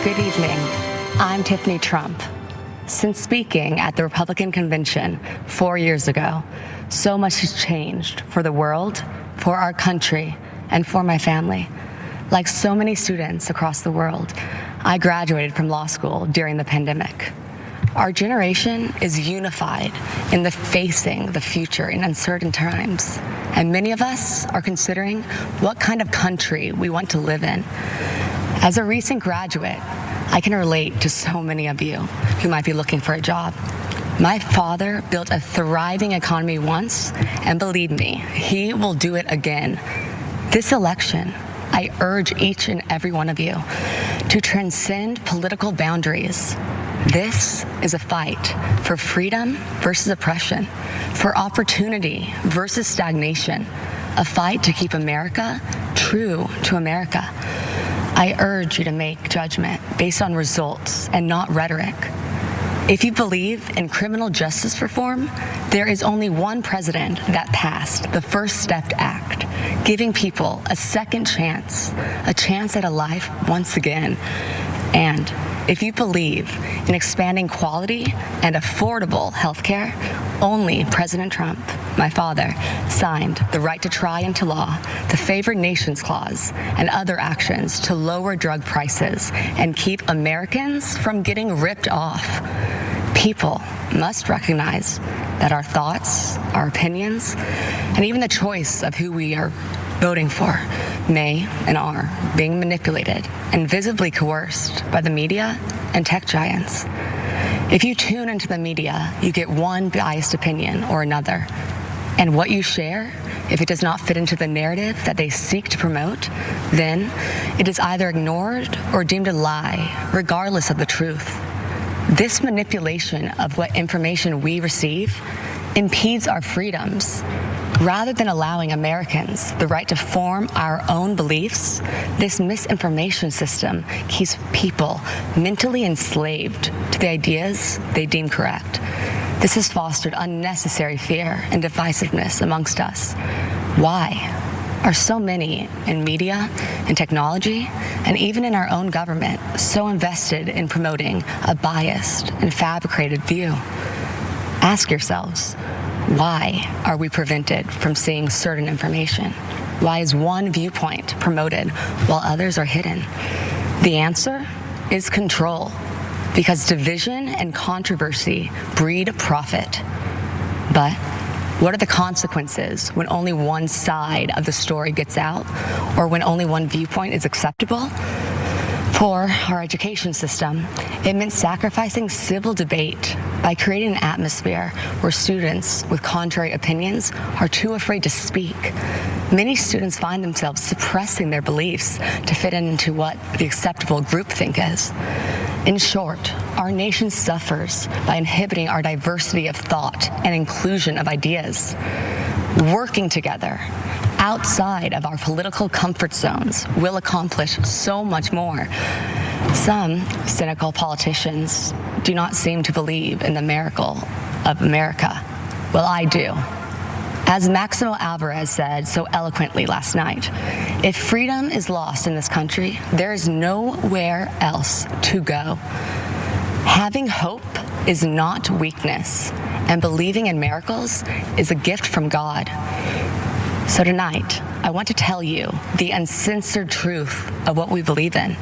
Good evening. I'm Tiffany Trump. Since speaking at the Republican convention 4 years ago, so much has changed for the world, for our country, and for my family. Like so many students across the world, I graduated from law school during the pandemic. Our generation is unified in the facing the future in uncertain times, and many of us are considering what kind of country we want to live in. As a recent graduate, I can relate to so many of you who might be looking for a job. My father built a thriving economy once, and believe me, he will do it again. This election, I urge each and every one of you to transcend political boundaries. This is a fight for freedom versus oppression, for opportunity versus stagnation, a fight to keep America true to America. I urge you to make judgment based on results and not rhetoric. If you believe in criminal justice reform, there is only one president that passed the First Step Act, giving people a second chance, a chance at a life once again. And if you believe in expanding quality and affordable health care, only President Trump, my father, signed the right to try into law the Favored Nations Clause and other actions to lower drug prices and keep Americans from getting ripped off. People must recognize that our thoughts, our opinions, and even the choice of who we are voting for may and are being manipulated and visibly coerced by the media and tech giants. If you tune into the media, you get one biased opinion or another. And what you share, if it does not fit into the narrative that they seek to promote, then it is either ignored or deemed a lie, regardless of the truth. This manipulation of what information we receive impedes our freedoms. Rather than allowing Americans the right to form our own beliefs, this misinformation system keeps people mentally enslaved to the ideas they deem correct. This has fostered unnecessary fear and divisiveness amongst us. Why are so many in media and technology and even in our own government so invested in promoting a biased and fabricated view? Ask yourselves, why are we prevented from seeing certain information? Why is one viewpoint promoted while others are hidden? The answer is control, because division and controversy breed profit. But what are the consequences when only one side of the story gets out, or when only one viewpoint is acceptable? For our education system, it meant sacrificing civil debate by creating an atmosphere where students with contrary opinions are too afraid to speak. Many students find themselves suppressing their beliefs to fit into what the acceptable groupthink is. In short, our nation suffers by inhibiting our diversity of thought and inclusion of ideas. Working together outside of our political comfort zones will accomplish so much more. Some cynical politicians do not seem to believe in the miracle of America. Well, I do. As Maximo Alvarez said so eloquently last night, if freedom is lost in this country, there is nowhere else to go. Having hope is not weakness, and believing in miracles is a gift from God. So tonight, I want to tell you the uncensored truth of what we believe in.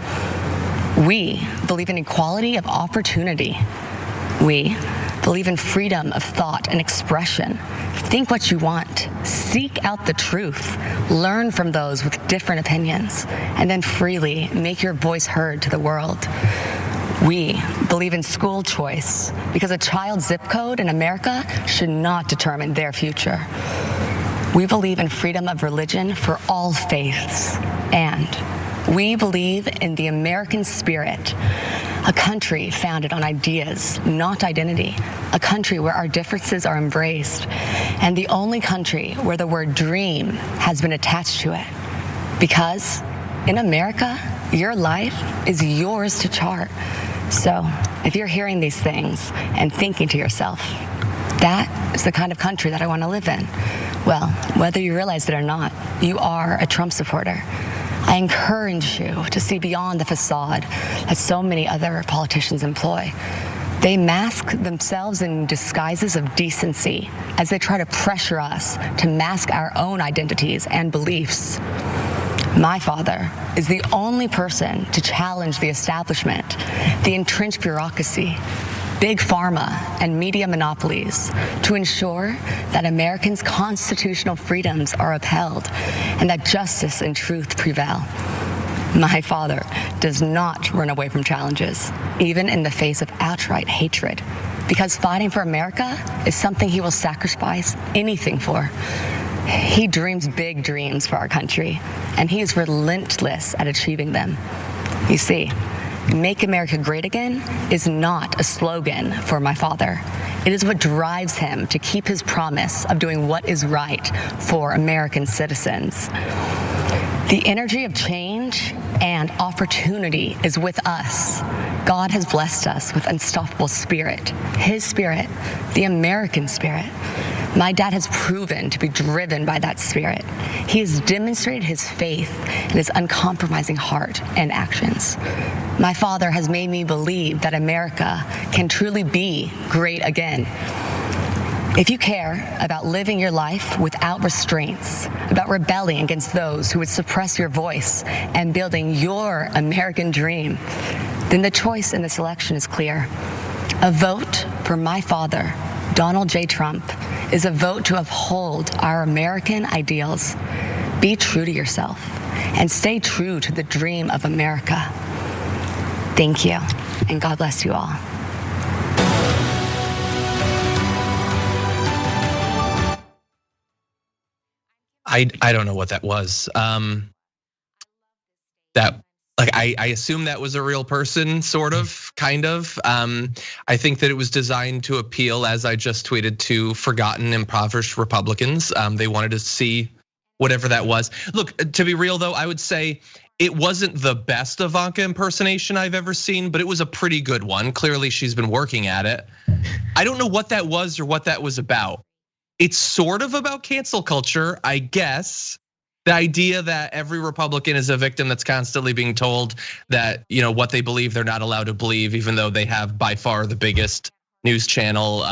We believe in equality of opportunity. We believe in freedom of thought and expression. Think what you want. Seek out the truth. Learn from those with different opinions, and then freely make your voice heard to the world. We believe in school choice because a child's zip code in America should not determine their future. We believe in freedom of religion for all faiths, and we believe in the American spirit, a country founded on ideas, not identity, a country where our differences are embraced, and the only country where the word dream has been attached to it. Because in America, your life is yours to chart. So if you're hearing these things and thinking to yourself, that is the kind of country that I want to live in, well, whether you realize it or not, you are a Trump supporter. I encourage you to see beyond the facade that so many other politicians employ. They mask themselves in disguises of decency as they try to pressure us to mask our own identities and beliefs. My father is the only person to challenge the establishment, the entrenched bureaucracy, big pharma, and media monopolies to ensure that Americans' constitutional freedoms are upheld and that justice and truth prevail. My father does not run away from challenges, even in the face of outright hatred, because fighting for America is something he will sacrifice anything for. He dreams big dreams for our country, and he is relentless at achieving them. You see, Make America Great Again is not a slogan for my father. It is what drives him to keep his promise of doing what is right for American citizens. The energy of change and opportunity is with us. God has blessed us with unstoppable spirit, his spirit, the American spirit. My dad has proven to be driven by that spirit. He has demonstrated his faith and his uncompromising heart and actions. My father has made me believe that America can truly be great again. If you care about living your life without restraints, about rebelling against those who would suppress your voice and building your American dream, then the choice in this election is clear. A vote for my father, Donald J. Trump, is a vote to uphold our American ideals. Be true to yourself and stay true to the dream of America. Thank you, and God bless you all. I don't know what that was. I assume that was a real person, sort of, kind of. I think that it was designed to appeal, as I just tweeted, to forgotten, impoverished Republicans. They wanted to see whatever that was. Look, to be real though, I would say it wasn't the best Ivanka impersonation I've ever seen, but it was a pretty good one. Clearly she's been working at it. I don't know what that was or what that was about. It's sort of about cancel culture, I guess. The idea that every Republican is a victim that's constantly being told that, what they believe they're not allowed to believe, even though they have by far the biggest news channel.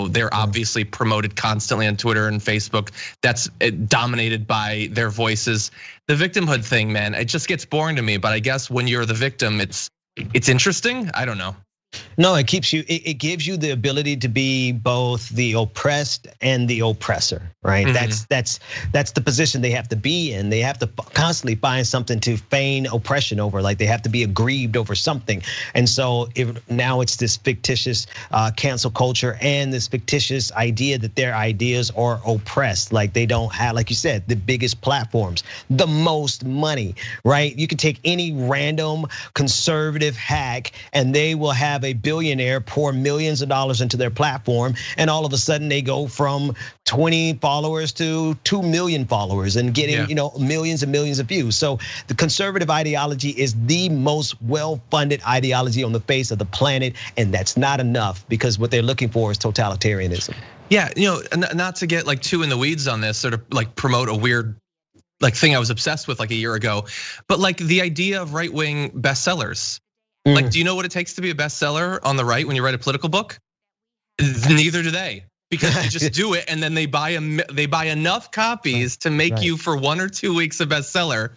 They're obviously promoted constantly on Twitter and Facebook. That's dominated by their voices. The victimhood thing, man, it just gets boring to me. But I guess when you're the victim, it's interesting. I don't know. No, it keeps you. It gives you the ability to be both the oppressed and the oppressor, right? Mm-hmm. That's the position they have to be in. They have to constantly find something to feign oppression over, like they have to be aggrieved over something. And so now it's this fictitious cancel culture and this fictitious idea that their ideas are oppressed, like they don't have, like you said, the biggest platforms, the most money, right? You can take any random conservative hack and they will have a billionaire pour millions of dollars into their platform, and all of a sudden they go from 20 followers to 2 million followers and getting millions and millions of views. So the conservative ideology is the most well-funded ideology on the face of the planet, and that's not enough because what they're looking for is totalitarianism. Yeah, not to get like too in the weeds on this, sort of like promote a weird thing I was obsessed with like a year ago, but like the idea of right-wing bestsellers. Like, do you know what it takes to be a bestseller on the right when you write a political book? Neither do they, because they just do it and then they buy enough copies to make you for 1 or 2 weeks a bestseller.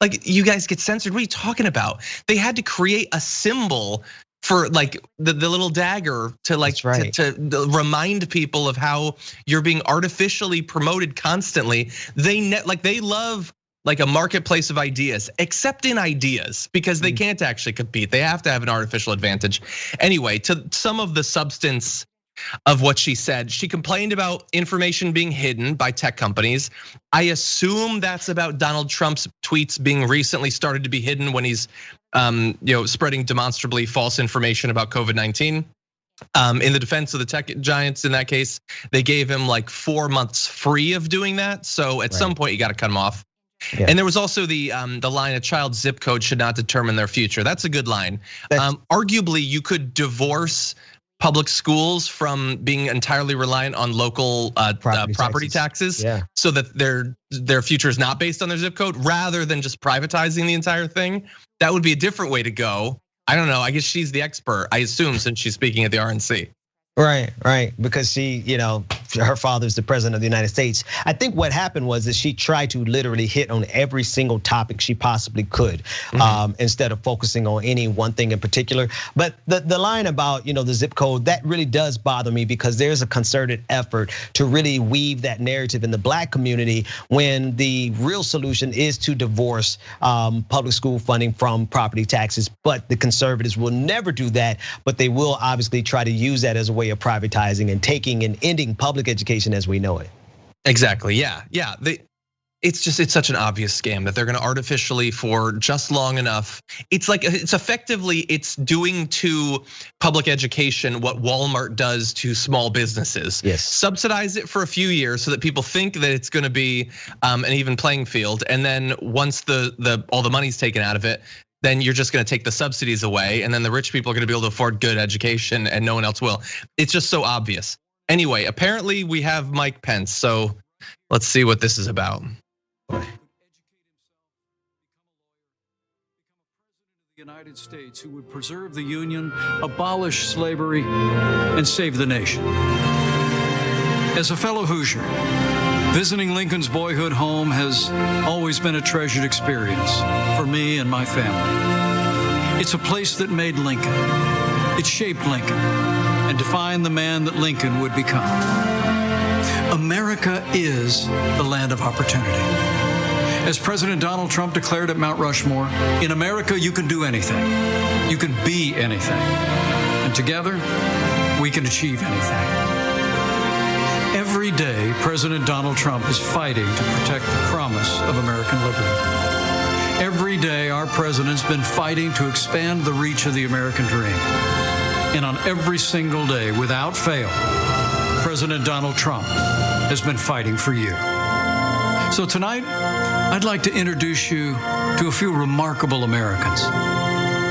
Like, you guys get censored. What are you talking about? They had to create a symbol for like the little dagger to to remind people of how you're being artificially promoted constantly. They love like a marketplace of ideas, except in ideas, because they can't actually compete. They have to have an artificial advantage. Anyway, to some of the substance of what she said, she complained about information being hidden by tech companies. I assume that's about Donald Trump's tweets being recently started to be hidden when he's spreading demonstrably false information about COVID-19. In the defense of the tech giants, in that case, they gave him like 4 months free of doing that. So at some point you gotta cut him off. Yeah. And there was also the line, a child's zip code should not determine their future. That's a good line. Arguably, you could divorce public schools from being entirely reliant on local property taxes, so that their future is not based on their zip code, rather than just privatizing the entire thing. That would be a different way to go. I don't know. I guess she's the expert, I assume, since she's speaking at the RNC. Right, because she, her father's the president of the United States. I think what happened was that she tried to literally hit on every single topic she possibly could, instead of focusing on any one thing in particular. But the line about, the zip code, that really does bother me, because there's a concerted effort to really weave that narrative in the Black community, when the real solution is to divorce public school funding from property taxes. But the conservatives will never do that, but they will obviously try to use that as a way of privatizing and taking and ending public education as we know it. Exactly, yeah. It's such an obvious scam that they're gonna artificially, for just long enough. It's like, it's doing to public education what Walmart does to small businesses. Yes. Subsidize it for a few years so that people think that it's gonna be an even playing field. And then once all the money's taken out of it, then you're just gonna take the subsidies away, and then the rich people are gonna be able to afford good education and no one else will. It's just so obvious. Anyway, apparently we have Mike Pence, so let's see what this is about. The United States, who would preserve the Union, abolish slavery, and save the nation. As a fellow Hoosier, visiting Lincoln's boyhood home has always been a treasured experience for me and my family. It's a place that made Lincoln. It shaped Lincoln and defined the man that Lincoln would become. America is the land of opportunity. As President Donald Trump declared at Mount Rushmore, in America you can do anything. You can be anything. And together, we can achieve anything. Every day, President Donald Trump is fighting to protect the promise of American liberty. Every day, our president's been fighting to expand the reach of the American dream. And on every single day, without fail, President Donald Trump has been fighting for you. So tonight, I'd like to introduce you to a few remarkable Americans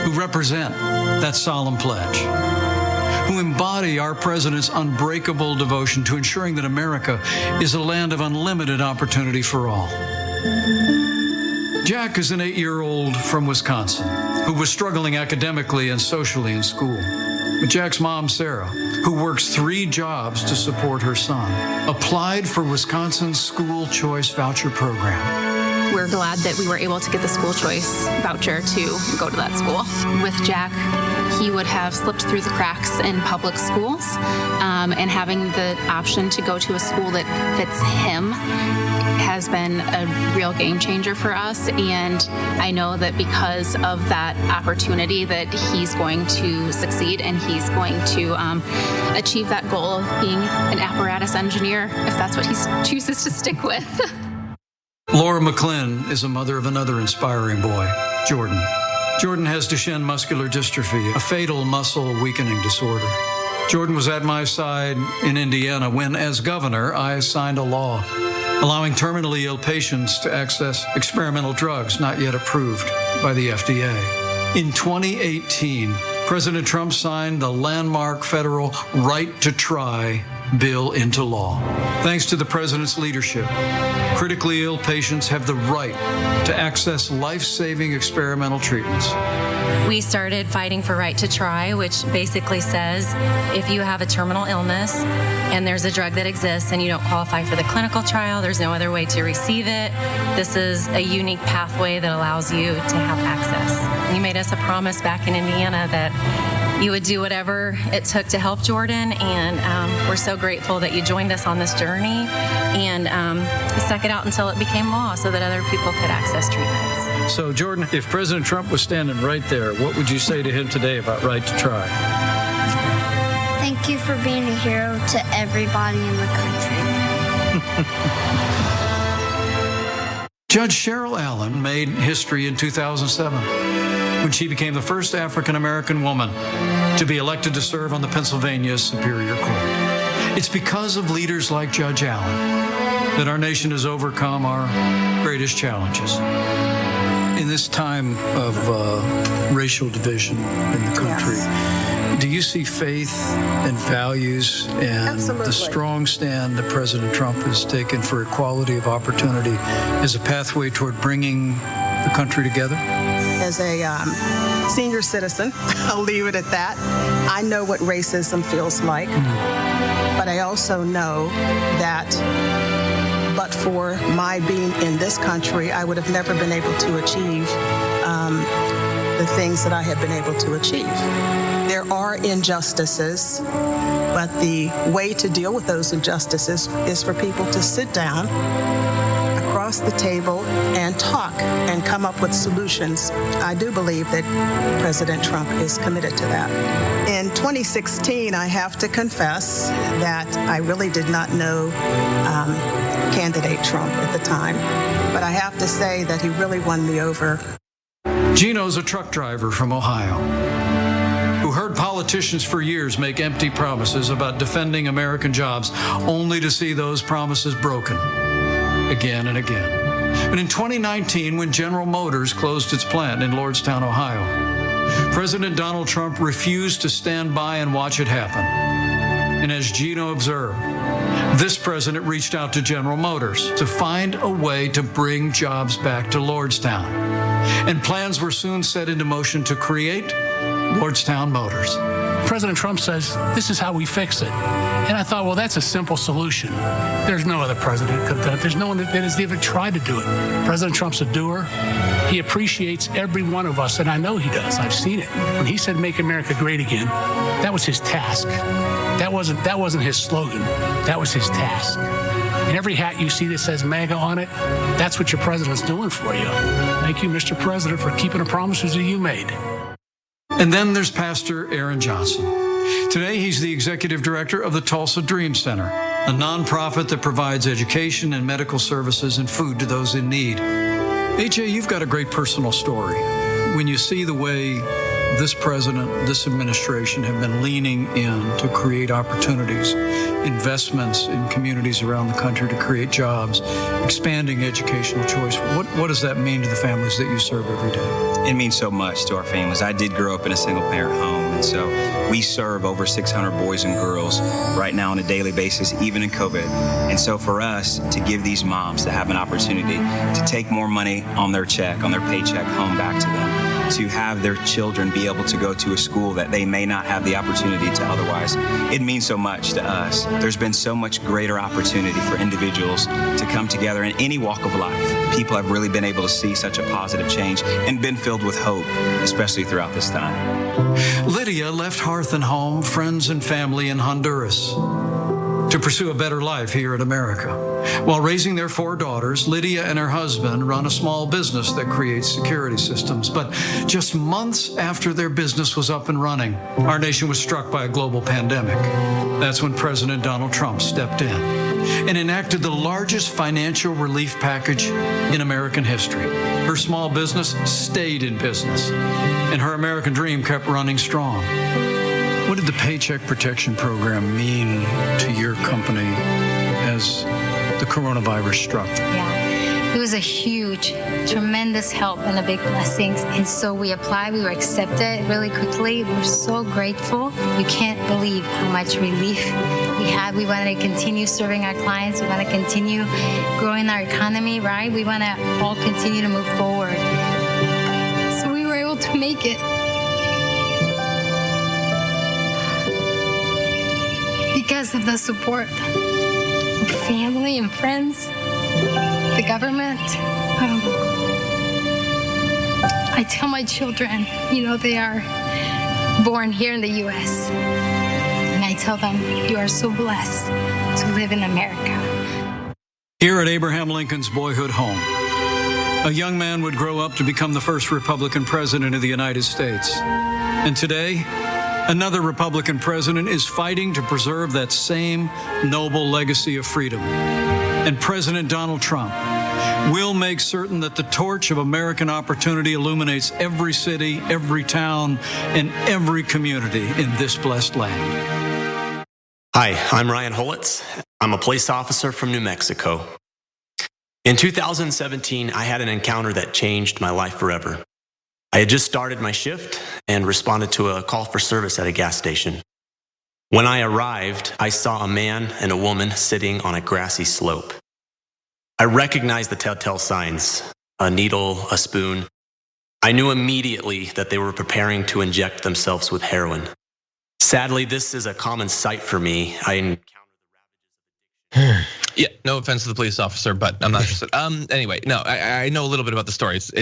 who represent that solemn pledge, who embody our president's unbreakable devotion to ensuring that America is a land of unlimited opportunity for all. Jack is an 8-year-old from Wisconsin who was struggling academically and socially in school. But Jack's mom, Sarah, who works 3 jobs to support her son, applied for Wisconsin's school choice voucher program. We're glad that we were able to get the school choice voucher to go to that school. With Jack, he would have slipped through the cracks in public schools, and having the option to go to a school that fits him has been a real game changer for us. And I know that because of that opportunity that he's going to succeed and he's going to achieve that goal of being an apparatus engineer, if that's what he chooses to stick with. Laura McClin is a mother of another inspiring boy, Jordan. Jordan has Duchenne muscular dystrophy, a fatal muscle weakening disorder. Jordan was at my side in Indiana when, as governor, I signed a law allowing terminally ill patients to access experimental drugs not yet approved by the FDA. In 2018, President Trump signed the landmark federal Right to Try bill into law. Thanks to the president's leadership, critically ill patients have the right to access life-saving experimental treatments. We started fighting for Right to Try, which basically says if you have a terminal illness and there's a drug that exists and you don't qualify for the clinical trial, there's no other way to receive it. This is a unique pathway that allows you to have access. You made us a promise back in Indiana that you would do whatever it took to help Jordan, and we're so grateful that you joined us on this journey and stuck it out until it became law so that other people could access treatments. So Jordan, if President Trump was standing right there, what would you say to him today about Right to Try? Thank you for being a hero to everybody in the country. Judge Cheryl Allen made history in 2007 when she became the first African-American woman to be elected to serve on the Pennsylvania Superior Court. It's because of leaders like Judge Allen that our nation has overcome our greatest challenges. In this time of racial division in the country, Do you see faith and values and the strong stand that President Trump has taken for equality of opportunity as a pathway toward bringing the country together? As a senior citizen, I'll leave it at that. I know what racism feels like, but I also know that but for my being in this country, I would have never been able to achieve the things that I have been able to achieve. There are injustices, but the way to deal with those injustices is for people to sit down across the table and talk and come up with solutions. I do believe that President Trump is committed to that. In 2016, I have to confess that I really did not know candidate Trump at the time, but I have to say that he really won me over. Gino's a truck driver from Ohio who heard politicians for years make empty promises about defending American jobs, only to see those promises broken again and again. But in 2019, when General Motors closed its plant in Lordstown, Ohio, President Donald Trump refused to stand by and watch it happen. And as Gino observed, this president reached out to General Motors to find a way to bring jobs back to Lordstown. And plans were soon set into motion to create Lordstown Motors. President Trump says, this is how we fix it. And I thought, well, that's a simple solution. There's no other president that could have done it. There's no one that has even tried to do it. President Trump's a doer. He appreciates every one of us, and I know he does. I've seen it. When he said, make America great again, that was his task. That wasn't his slogan. That was his task. And every hat you see that says MAGA on it, that's what your president's doing for you. Thank you, Mr. President, for keeping the promises that you made. And then there's Pastor Aaron Johnson. Today, he's the executive director of the Tulsa Dream Center, a nonprofit that provides education and medical services and food to those in need. AJ, you've got a great personal story. When you see the way this president, this administration have been leaning in to create opportunities, investments in communities around the country to create jobs, expanding educational choice, what does that mean to the families that you serve every day? It means so much to our families. I did grow up in a single-parent home, and so we serve over 600 boys and girls right now on a daily basis, even in COVID. And so for us to give these moms to have an opportunity to take more money on their check, on their paycheck home back to them, to have their children be able to go to a school that they may not have the opportunity to otherwise, it means so much to us. There's been so much greater opportunity for individuals to come together in any walk of life. People have really been able to see such a positive change and been filled with hope, especially throughout this time. Lydia left hearth and home, friends and family in Honduras to pursue a better life here in America. While raising their 4 daughters, Lydia and her husband run a small business that creates security systems. But just months after their business was up and running, our nation was struck by a global pandemic. That's when President Donald Trump stepped in and enacted the largest financial relief package in American history. Her small business stayed in business, and her American dream kept running strong. What did the Paycheck Protection Program mean to your company as the coronavirus struck? Yeah, it was a huge, tremendous help and a big blessing. And so we applied, we were accepted really quickly. We're so grateful. You can't believe how much relief we had. We want to continue serving our clients. We want to continue growing our economy, right? We want to all continue to move forward. So we were able to make it. Because of the support of family and friends, the government. I tell my children, they are born here in the U.S. And I tell them, you are so blessed to live in America. Here at Abraham Lincoln's boyhood home, a young man would grow up to become the first Republican president of the United States. And today, another Republican president is fighting to preserve that same noble legacy of freedom. And President Donald Trump will make certain that the torch of American opportunity illuminates every city, every town, and every community in this blessed land. Hi, I'm Ryan Holitz. I'm a police officer from New Mexico. In 2017, I had an encounter that changed my life forever. I had just started my shift and responded to a call for service at a gas station. When I arrived, I saw a man and a woman sitting on a grassy slope. I recognized the telltale signs, a needle, a spoon. I knew immediately that they were preparing to inject themselves with heroin. Sadly, this is a common sight for me. Yeah, no offense to the police officer, but I'm not interested. Anyway, no, I know a little bit about the stories.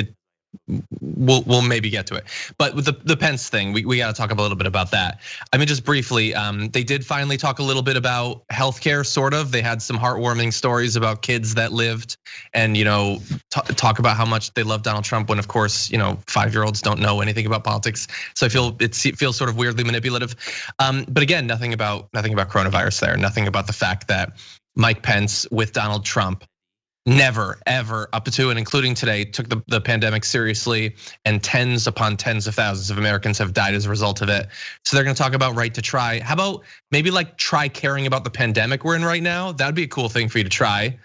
We'll maybe get to it, but with the Pence thing, we got to talk a little bit about that. I mean, just briefly, they did finally talk a little bit about healthcare, sort of. They had some heartwarming stories about kids that lived, and talk about how much they love Donald Trump. When of course, 5-year-olds don't know anything about politics, so I feel it feels sort of weirdly manipulative. But again, nothing about coronavirus there. Nothing about the fact that Mike Pence with Donald Trump never, ever, up to and including today, took the pandemic seriously, and tens upon tens of thousands of Americans have died as a result of it. So they're gonna talk about right to try. How about maybe try caring about the pandemic we're in right now? That'd be a cool thing for you to try.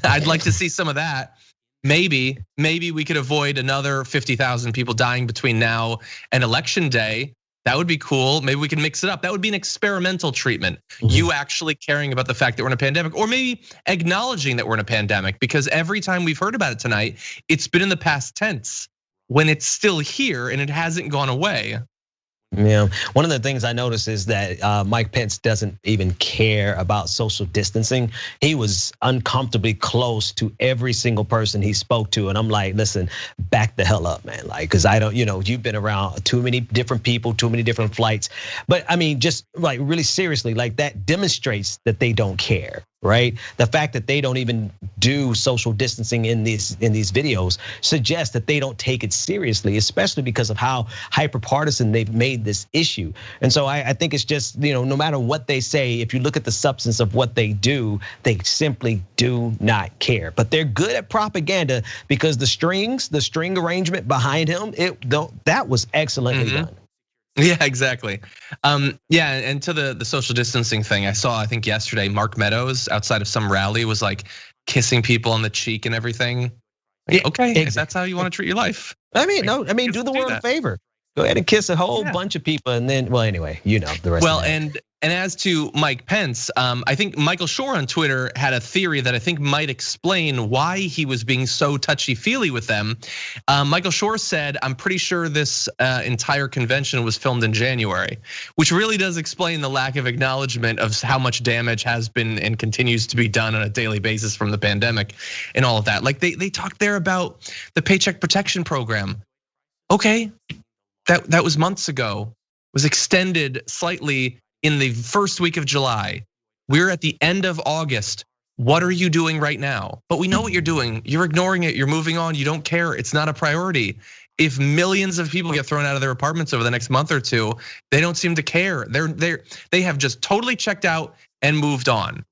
I'd like to see some of that. Maybe we could avoid another 50,000 people dying between now and election day. That would be cool. Maybe we can mix it up. That would be an experimental treatment. You actually caring about the fact that we're in a pandemic, or maybe acknowledging that we're in a pandemic, because every time we've heard about it tonight, it's been in the past tense when it's still here and it hasn't gone away. Yeah, one of the things I noticed is that Mike Pence doesn't even care about social distancing. He was uncomfortably close to every single person he spoke to, and I'm like, listen, back the hell up, man. Because I don't, you've been around too many different people, too many different flights. But I mean, just really seriously, that demonstrates that they don't care. Right? The fact that they don't even do social distancing in these videos suggests that they don't take it seriously, especially because of how hyper-partisan they've made this issue. And so I think it's just, no matter what they say, if you look at the substance of what they do, they simply do not care. But they're good at propaganda, because the string arrangement behind him, that was excellently done. Yeah, exactly. Yeah, and to the social distancing thing, I think yesterday, Mark Meadows outside of some rally was kissing people on the cheek and everything. Okay, if that's how you want to treat your life. Do the world a favor. Go ahead and kiss a whole bunch of people, and then, well, anyway, the rest. Well, of that. And as to Mike Pence, I think Michael Shore on Twitter had a theory that I think might explain why he was being so touchy-feely with them. Michael Shore said, I'm pretty sure this entire convention was filmed in January, which really does explain the lack of acknowledgement of how much damage has been and continues to be done on a daily basis from the pandemic and all of that. They talked there about the Paycheck Protection Program. Okay, that was months ago, was extended slightly in the first week of July. We're at the end of August. What are you doing right now? But we know what you're doing. You're ignoring it. You're moving on. You don't care. It's not a priority. If millions of people get thrown out of their apartments over the next month or two, they don't seem to care. They have just totally checked out and moved on.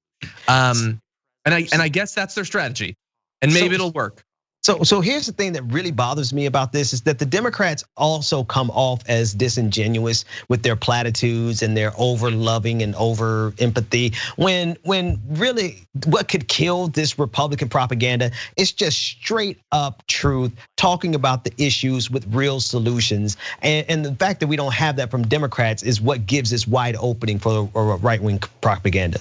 And I guess that's their strategy, and maybe it'll work. So here's the thing that really bothers me about this is that the Democrats also come off as disingenuous with their platitudes and their over loving and over empathy, when really what could kill this Republican propaganda is just straight up truth, talking about the issues with real solutions. And the fact that we don't have that from Democrats is what gives this wide opening for right-wing propaganda.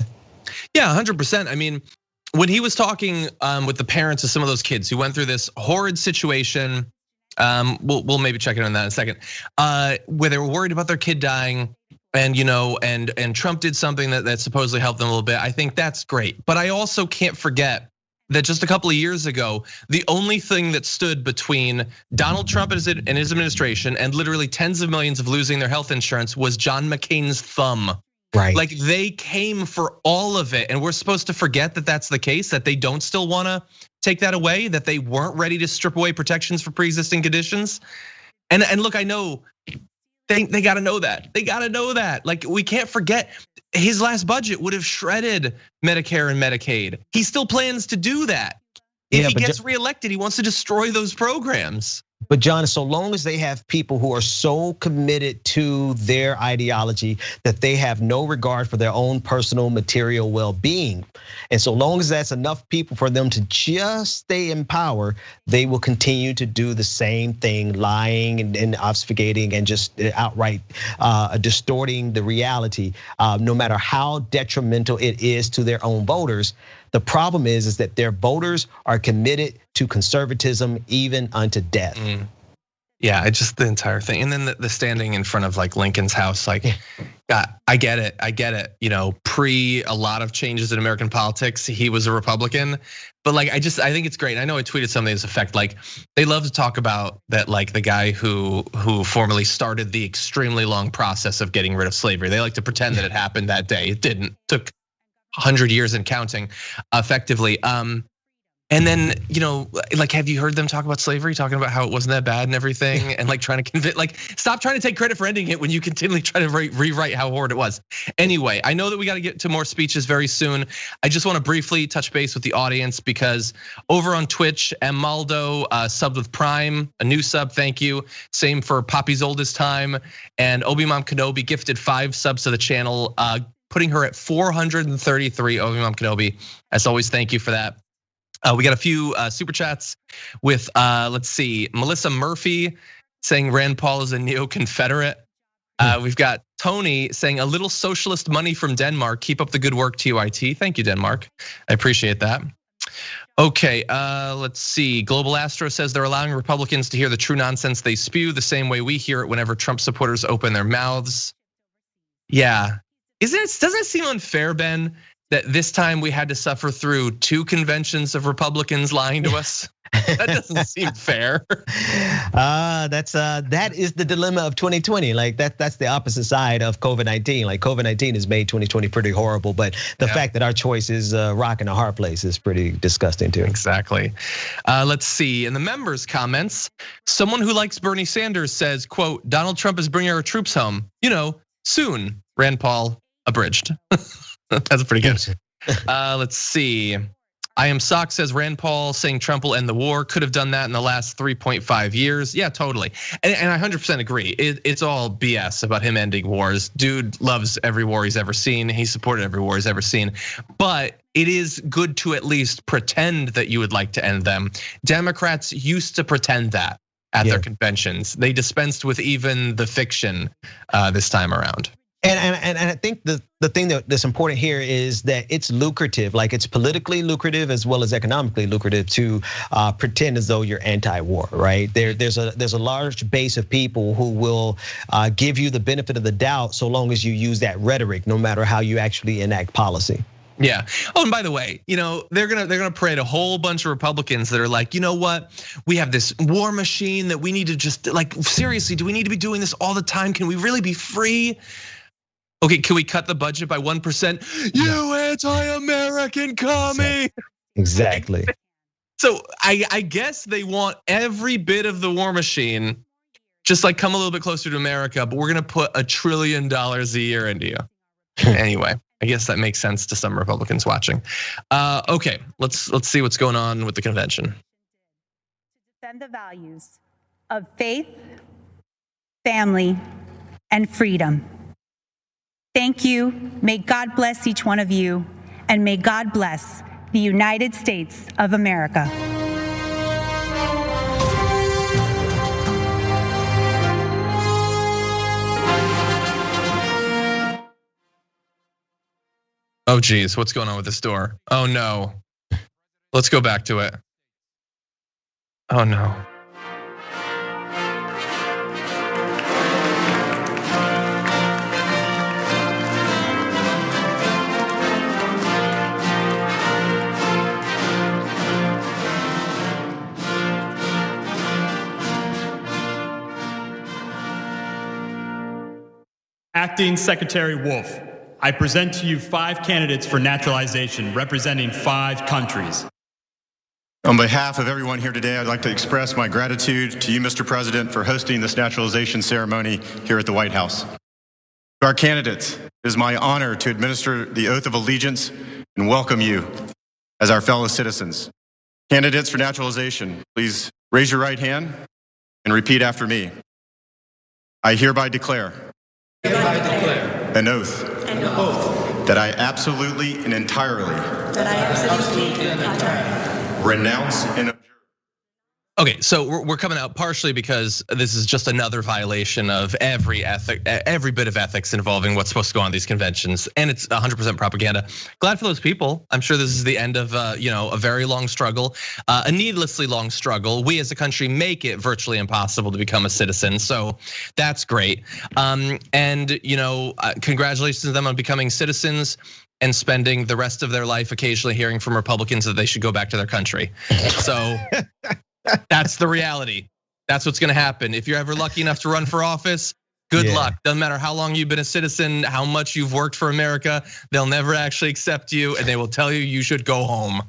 Yeah, 100%. I mean, when he was talking with the parents of some of those kids who went through this horrid situation, we'll maybe check in on that in a second, where they were worried about their kid dying, and and Trump did something that supposedly helped them a little bit. I think that's great, but I also can't forget that just a couple of years ago, the only thing that stood between Donald Trump and his administration and literally tens of millions of losing their health insurance was John McCain's thumb. Right. They came for all of it, and we're supposed to forget that that's the case, that they don't still wanna take that away, that they weren't ready to strip away protections for pre-existing conditions. And look, I know they gotta know that. They gotta know that. We can't forget, his last budget would have shredded Medicare and Medicaid. He still plans to do that. If he gets reelected, he wants to destroy those programs. But John, so long as they have people who are so committed to their ideology that they have no regard for their own personal material well-being, and so long as that's enough people for them to just stay in power, they will continue to do the same thing, lying and obfuscating and just outright distorting the reality, no matter how detrimental it is to their own voters. The problem is that their voters are committed to conservatism even unto death. Yeah, it's just the entire thing. And then the standing in front of like Lincoln's house, like, I get it. You know, pre a lot of changes in American politics, he was a Republican. But like, I think it's great. I know I tweeted something to this effect. Like, they love to talk about that, like the guy who formally started the extremely long process of getting rid of slavery. They like to pretend that it happened that day. It didn't. It took 100 years and counting, effectively. And then, you know, like, have you heard them talk about slavery, talking about how it wasn't that bad and everything, and like trying to convince, like, stop trying to take credit for ending it when you continually try to rewrite how horrid it was. Anyway, I know that we got to get to more speeches very soon. I just want to briefly touch base with the audience because over on Twitch, M. Maldo subbed with Prime, a new sub, thank you. Same for Poppy's Oldest Time, and Obi-Mom Kenobi gifted 5 subs to the channel, putting her at 433. Obi-Mom Kenobi, as always, thank you for that. We got a few super chats with, let's see, Melissa Murphy saying Rand Paul is a neo-Confederate. We've got Tony saying a little socialist money from Denmark. Keep up the good work, TYT. Thank you, Denmark. I appreciate that. Okay, let's see. Global Astro says they're allowing Republicans to hear the true nonsense they spew the same way we hear it whenever Trump supporters open their mouths. Yeah, doesn't it seem unfair, Ben, that this time we had to suffer through 2 conventions of Republicans lying to us? That doesn't seem fair. That is the dilemma of 2020. Like that's the opposite side of COVID-19. Like COVID-19 has made 2020 pretty horrible, but the fact that our choice is a rock and a hard place is pretty disgusting too. Exactly. Let's see. In the members' comments, someone who likes Bernie Sanders says, "quote Donald Trump is bringing our troops home. You know, soon." Rand Paul abridged. That's pretty good. Let's see. I am Sock says Rand Paul saying Trump will end the war. Could have done that in the last 3.5 years. Yeah, totally. And I 100% agree. It's all BS about him ending wars. Dude loves every war he's ever seen. He supported every war he's ever seen. But it is good to at least pretend that you would like to end them. Democrats used to pretend that at their conventions. They dispensed with even the fiction this time around. And I think the thing that's important here is that it's lucrative, like it's politically lucrative as well as economically lucrative to pretend as though you're anti-war, right? There's a large base of people who will give you the benefit of the doubt so long as you use that rhetoric, no matter how you actually enact policy. Yeah. Oh, and by the way, you know, they're gonna parade a whole bunch of Republicans that are like, you know what? We have this war machine that we need to just, like, seriously, do we need to be doing this all the time? Can we really be free? Okay, can we cut the budget by 1%? You anti-American commie. Exactly. So I guess they want every bit of the war machine, just like come a little bit closer to America, but we're gonna put $1 trillion a year into you. Anyway, I guess that makes sense to some Republicans watching. Okay, let's see what's going on with the convention. Defend the values of faith, family, and freedom. Thank you. May God bless each one of you, and may God bless the United States of America. Oh geez, what's going on with this door? Oh no. Let's go back to it. Oh no. Acting Secretary Wolf, I present to you 5 candidates for naturalization representing 5 countries. On behalf of everyone here today, I'd like to express my gratitude to you, Mr. President, for hosting this naturalization ceremony here at the White House. To our candidates, it is my honor to administer the oath of allegiance and welcome you as our fellow citizens. Candidates for naturalization, please raise your right hand and repeat after me. I hereby declare an oath that I absolutely and entirely renounce and Okay, so we're coming out partially because this is just another violation of every bit of ethics involving what's supposed to go on these conventions, and it's 100% propaganda. Glad for those people. I'm sure this is the end of a very long struggle, a needlessly long struggle. We as a country make it virtually impossible to become a citizen, so that's great. And congratulations to them on becoming citizens and spending the rest of their life occasionally hearing from Republicans that they should go back to their country. So. That's the reality. That's what's gonna happen. If you're ever lucky enough to run for office, good luck. Doesn't matter how long you've been a citizen, how much you've worked for America, they'll never actually accept you and they will tell you should go home.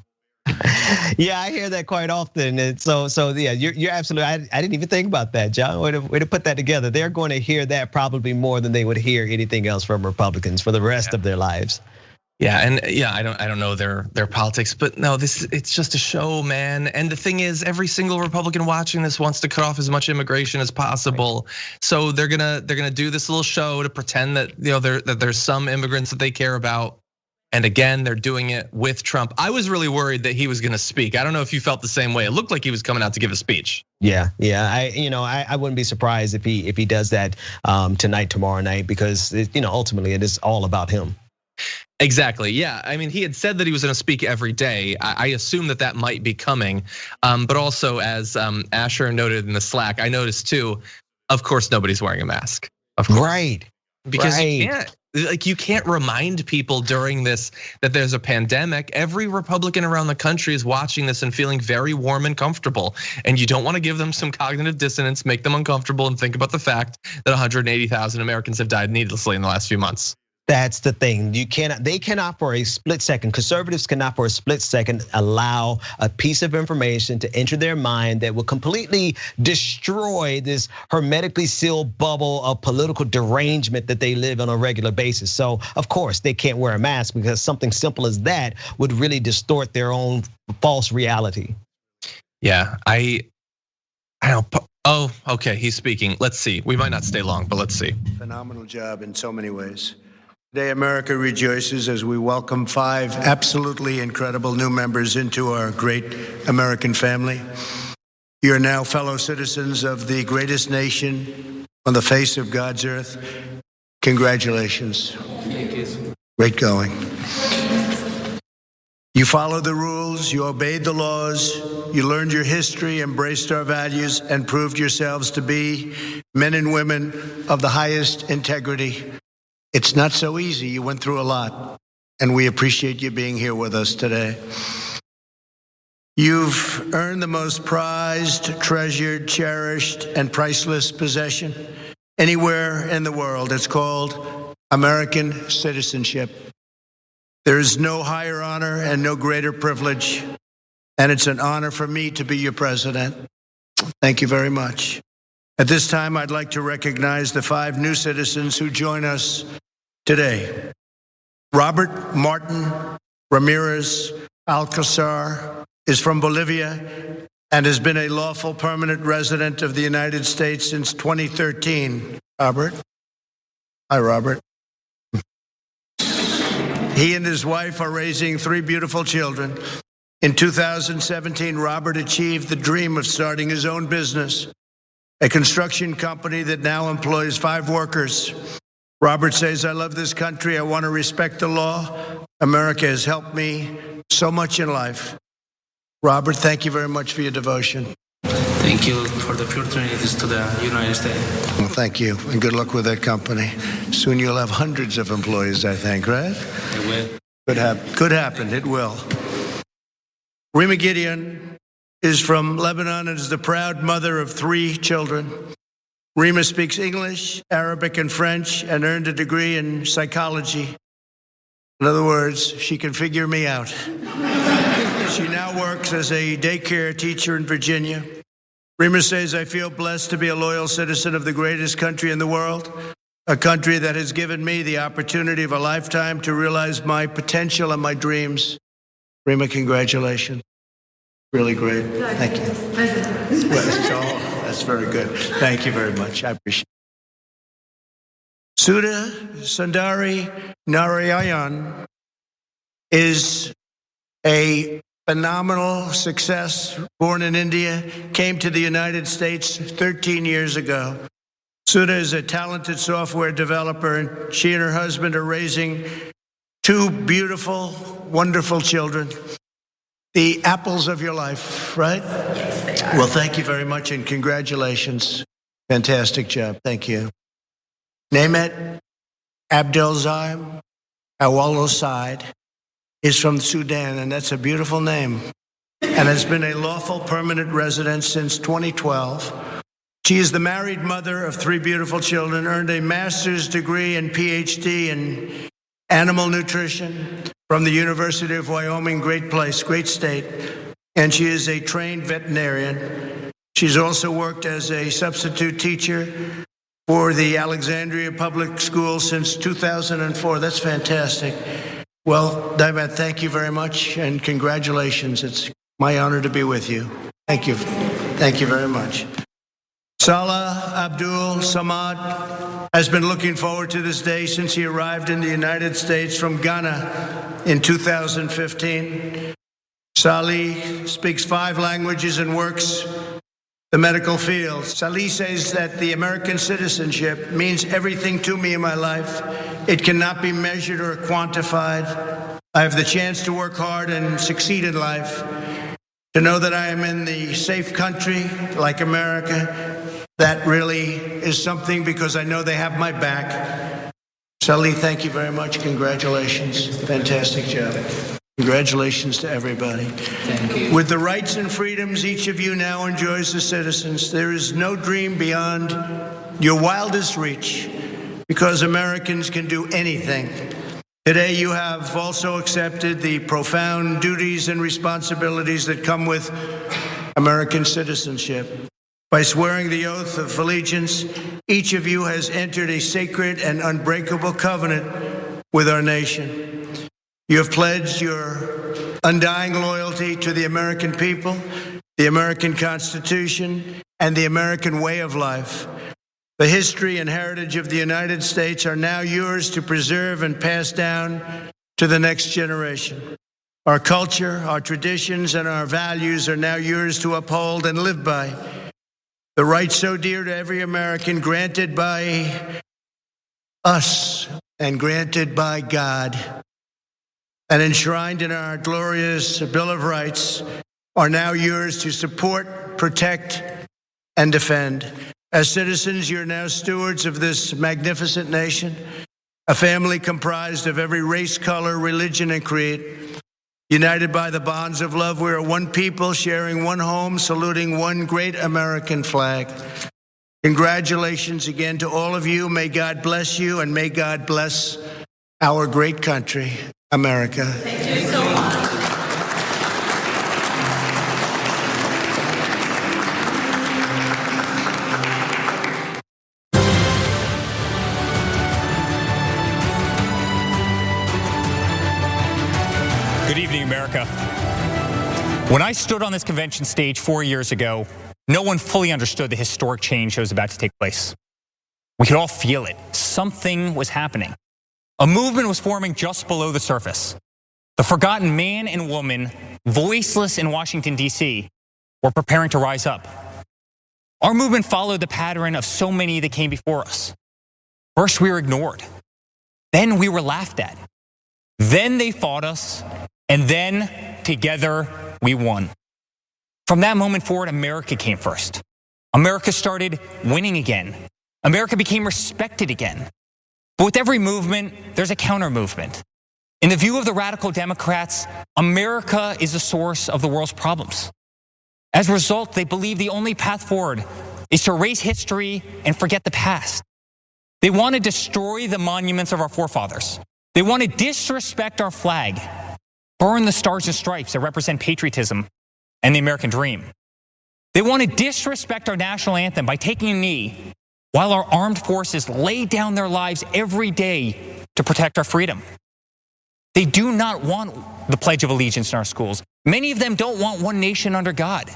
Yeah, I hear that quite often. And so yeah, you're absolutely, I didn't even think about that, John. Way to put that together. They're going to hear that probably more than they would hear anything else from Republicans for the rest of their lives. Yeah, and I don't know their politics, but no, it's just a show, man. And the thing is, every single Republican watching this wants to cut off as much immigration as possible. So they're gonna do this little show to pretend that that there's some immigrants that they care about. And again, they're doing it with Trump. I was really worried that he was gonna speak. I don't know if you felt the same way. It looked like he was coming out to give a speech. Yeah. I wouldn't be surprised if he does that tonight, tomorrow night, because ultimately it is all about him. Exactly. Yeah. I mean, he had said that he was going to speak every day. I assume that might be coming. But also, as Asher noted in the Slack, I noticed too. Of course, nobody's wearing a mask. Of course, right? Because you can't remind people during this that there's a pandemic. Every Republican around the country is watching this and feeling very warm and comfortable. And you don't want to give them some cognitive dissonance, make them uncomfortable, and think about the fact that 180,000 Americans have died needlessly in the last few months. That's the thing. They cannot for a split second, conservatives cannot for a split second allow a piece of information to enter their mind that will completely destroy this hermetically sealed bubble of political derangement that they live on a regular basis. So of course they can't wear a mask because something simple as that would really distort their own false reality. Yeah, I don't. Oh, okay, he's speaking. Let's see. We might not stay long, but let's see. Phenomenal job in so many ways. Today, America rejoices as we welcome 5 absolutely incredible new members into our great American family. You are now fellow citizens of the greatest nation on the face of God's earth. Congratulations. Thank you. Great going. You followed the rules, you obeyed the laws, you learned your history, embraced our values, and proved yourselves to be men and women of the highest integrity. It's not so easy. You went through a lot, and we appreciate you being here with us today. You've earned the most prized, treasured, cherished, and priceless possession anywhere in the world. It's called American citizenship. There is no higher honor and no greater privilege, and it's an honor for me to be your president. Thank you very much. At this time, I'd like to recognize the 5 new citizens who join us today. Robert Martin Ramirez Alcazar is from Bolivia and has been a lawful permanent resident of the United States since 2013. Robert? Hi, Robert. He and his wife are raising 3 beautiful children. In 2017, Robert achieved the dream of starting his own business, a construction company that now employs 5 workers. Robert says, I love this country. I want to respect the law. America has helped me so much in life. Robert, thank you very much for your devotion. Thank you for the opportunities to the United States. Well, thank you, and good luck with that company. Soon you'll have hundreds of employees, I think, right? It will. Could happen, it will. Rima Gideon is from Lebanon and is the proud mother of 3 children. Rima speaks English, Arabic, and French, and earned a degree in psychology. In other words, she can figure me out. She now works as a daycare teacher in Virginia. Rima says, I feel blessed to be a loyal citizen of the greatest country in the world, a country that has given me the opportunity of a lifetime to realize my potential and my dreams. Rima, congratulations. Really great. Thank you. Well, that's very good. Thank you very much. I appreciate it. Sudha Sundari Narayan is a phenomenal success. Born in India, came to the United States 13 years ago. Sudha is a talented software developer, and she and her husband are raising two beautiful, wonderful children. The apples of your life, right? Yes, they are. Well, thank you very much and congratulations. Fantastic job. Thank you. Nehmet Abdelzim Awaloside is from Sudan, and that's a beautiful name, and has been a lawful permanent resident since 2012. She is the married mother of three beautiful children, earned a master's degree and PhD in animal nutrition from the University of Wyoming, great place, great state, and she is a trained veterinarian. She's also worked as a substitute teacher for the Alexandria Public School since 2004. That's fantastic. Well, Divat, thank you very much and congratulations. It's my honor to be with you. Thank you. Thank you very much. Salah Abdul Samad has been looking forward to this day since he arrived in the United States from Ghana in 2015. Salih speaks 5 languages and works the medical field. Salih says that the American citizenship means everything to me in my life. It cannot be measured or quantified. I have the chance to work hard and succeed in life, to know that I am in the safe country like America. That really is something, because I know they have my back. Salih, thank you very much. Congratulations. Fantastic job. Congratulations to everybody. Thank you. With the rights and freedoms each of you now enjoys as citizens, there is no dream beyond your wildest reach, because Americans can do anything. Today you have also accepted the profound duties and responsibilities that come with American citizenship. By swearing the oath of allegiance, each of you has entered a sacred and unbreakable covenant with our nation. You have pledged your undying loyalty to the American people, the American Constitution, and the American way of life. The history and heritage of the United States are now yours to preserve and pass down to the next generation. Our culture, our traditions, and our values are now yours to uphold and live by. The rights so dear to every American, granted by us and granted by God and enshrined in our glorious Bill of Rights, are now yours to support, protect, and defend. As citizens, you're now stewards of this magnificent nation, a family comprised of every race, color, religion, and creed. United by the bonds of love, we are one people, sharing one home, saluting one great American flag. Congratulations again to all of you. May God bless you, and may God bless our great country, America. Thank you so much. Good evening, America. When I stood on this convention stage 4 years ago, no one fully understood the historic change that was about to take place. We could all feel it. Something was happening. A movement was forming just below the surface. The forgotten man and woman, voiceless in Washington, D.C., were preparing to rise up. Our movement followed the pattern of so many that came before us. First, we were ignored. Then we were laughed at. Then they fought us. And then, together, we won. From that moment forward, America came first. America started winning again. America became respected again. But with every movement, there's a counter movement. In the view of the radical Democrats, America is the source of the world's problems. As a result, they believe the only path forward is to erase history and forget the past. They want to destroy the monuments of our forefathers. They want to disrespect our flag, burn the stars and stripes that represent patriotism and the American dream. They want to disrespect our national anthem by taking a knee while our armed forces lay down their lives every day to protect our freedom. They do not want the Pledge of Allegiance in our schools. Many of them don't want one nation under God.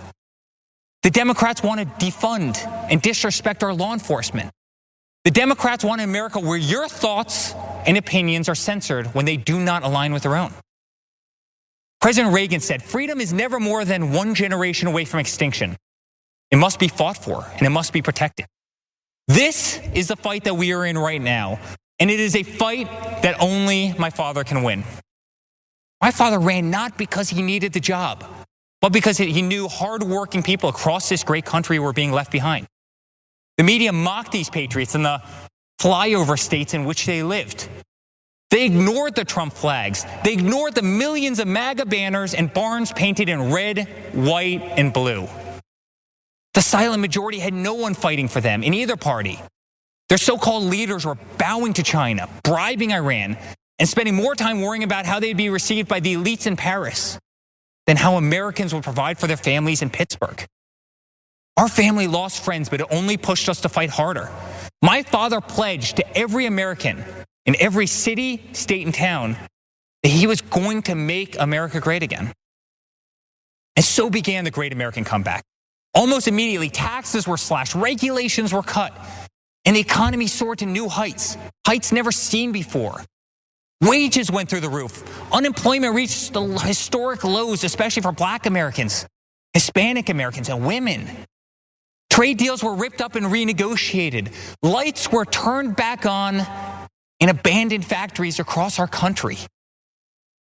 The Democrats want to defund and disrespect our law enforcement. The Democrats want an America where your thoughts and opinions are censored when they do not align with their own. President Reagan said, freedom is never more than one generation away from extinction. It must be fought for, and it must be protected. This is the fight that we are in right now, and it is a fight that only my father can win. My father ran not because he needed the job, but because he knew hardworking people across this great country were being left behind. The media mocked these patriots in the flyover states in which they lived. They ignored the Trump flags. They ignored the millions of MAGA banners and barns painted in red, white, and blue. The silent majority had no one fighting for them in either party. Their so-called leaders were bowing to China, bribing Iran, and spending more time worrying about how they'd be received by the elites in Paris than how Americans would provide for their families in Pittsburgh. Our family lost friends, but it only pushed us to fight harder. My father pledged to every American in every city, state, and town that he was going to make America great again. And so began the great American comeback. Almost immediately, taxes were slashed, regulations were cut, and the economy soared to new heights, heights never seen before. Wages went through the roof. Unemployment reached the historic lows, especially for Black Americans, Hispanic Americans, and women. Trade deals were ripped up and renegotiated. Lights were turned back on in abandoned factories across our country.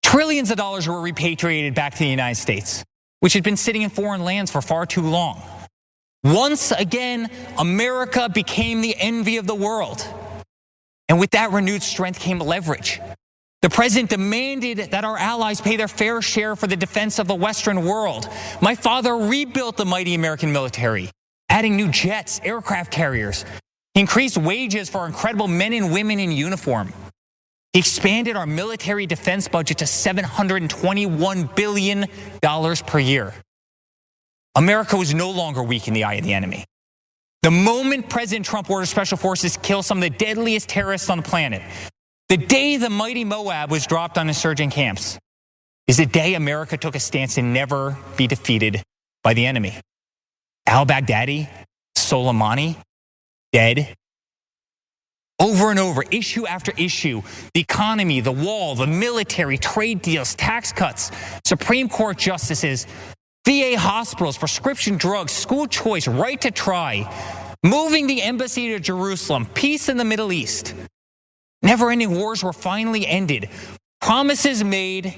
Trillions of dollars were repatriated back to the United States, which had been sitting in foreign lands for far too long. Once again, America became the envy of the world. And with that renewed strength came leverage. The president demanded that our allies pay their fair share for the defense of the Western world. My father rebuilt the mighty American military, adding new jets, aircraft carriers. He increased wages for our incredible men and women in uniform. He expanded our military defense budget to $721 billion per year. America was no longer weak in the eye of the enemy. The moment President Trump ordered special forces kill some of the deadliest terrorists on the planet, the day the mighty Moab was dropped on insurgent camps, is the day America took a stance to never be defeated by the enemy. Al-Baghdadi, Soleimani, dead. Over and over, issue after issue, the economy, the wall, the military, trade deals, tax cuts, Supreme Court justices, VA hospitals, prescription drugs, school choice, right to try, moving the embassy to Jerusalem, peace in the Middle East. Never-ending wars were finally ended. Promises made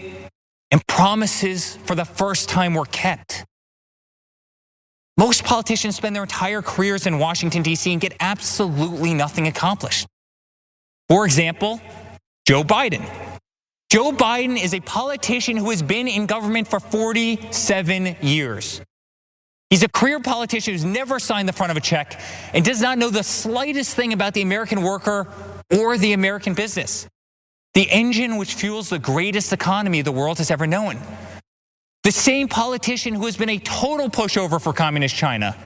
and promises for the first time were kept. Most politicians spend their entire careers in Washington, D.C. and get absolutely nothing accomplished. For example, Joe Biden. Joe Biden is a politician who has been in government for 47 years. He's a career politician who's never signed the front of a check and does not know the slightest thing about the American worker or the American business, the engine which fuels the greatest economy the world has ever known. The same politician who has been a total pushover for communist China